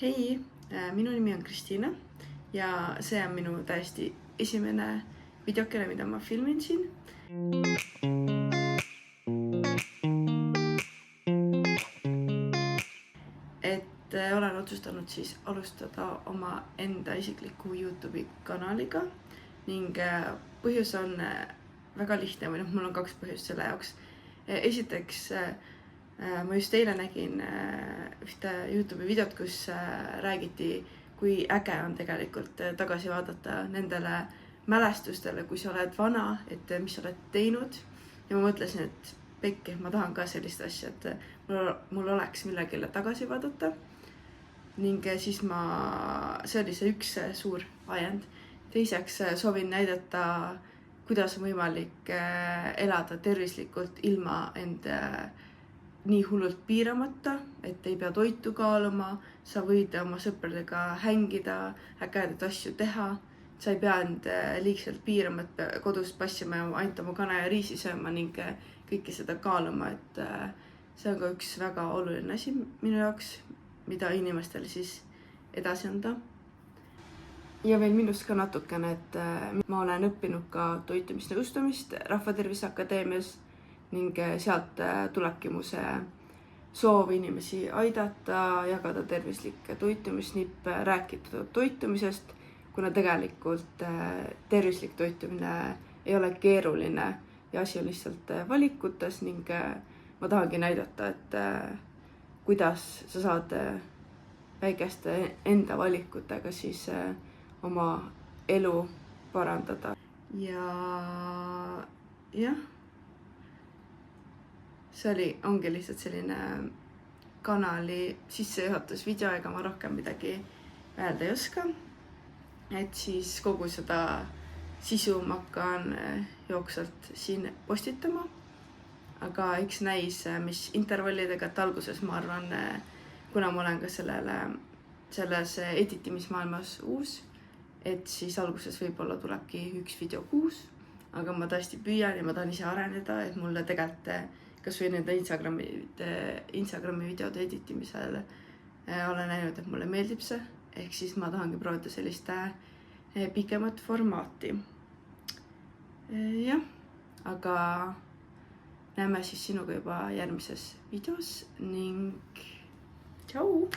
Hei, minu nimi on Kristiina ja see on minu täiesti esimene videokene, mida ma filmin siin. Olen otsustanud siis alustada oma enda isikliku YouTube'i kanaliga ning põhjus on väga lihtne või mul on kaks põhjust selle jaoks. Esiteks, ma just eile nägin ühte YouTube'i videot, kus räägiti, kui äge on tegelikult tagasi vaadata nendele mälestustele, kui sa oled vana, et mis sa oled teinud. Ja ma mõtlesin, et pekki, ma tahan ka sellist asja, et mul oleks millegile tagasi vaadata. Ning siis see oli see üks suur ajend. Teiseks soovin näidata, kuidas on võimalik elada tervislikult ilma end nii hullult piiramata, et ei pea toitu kaaluma, sa võid oma sõpradega hängida, ägedaid asju teha, sa ei pea end liigselt piirama, et kodus passima ja ainult oma kana ja riisi sööma ning kõike seda kaaluma, et see on ka üks väga oluline asi minu jaoks, mida inimestele siis edasi anda. Ja veel minust ka natukene, et ma olen õppinud ka toitumisnõustamist Rahvatervise Akadeemias ning sealt tulebki mu see soov inimesi aidata, jagada tervislikke toitumisnippe, rääkida toitumisest, kuna tegelikult tervislik toitumine ei ole keeruline ja asi on lihtsalt valikutes ning ma tahangi näidata, et kuidas sa saad väikeste enda valikutega siis oma elu parandada. Ja jah, see ongi lihtsalt selline kanali sissejuhatusvideo, ega ma rohkem midagi öelda ei oska. Et siis kogu seda sisu ma hakkan jooksvalt siin postitama. Aga eks näis, mis intervallidega, et alguses ma arvan, kuna ma olen ka selles editimismaailmas uus, et siis alguses võib-olla tulebki üks video kuus, aga ma tõesti püüan ja ma tahan ise areneda, et mulle tegelikult kas või nende Instagrami videode editimisel olen näinud, et mulle meeldib see, ehk siis ma tahangi proovida sellist pikemat formaati. Jah, aga näeme siis sinuga juba järgmises videos ning tšau!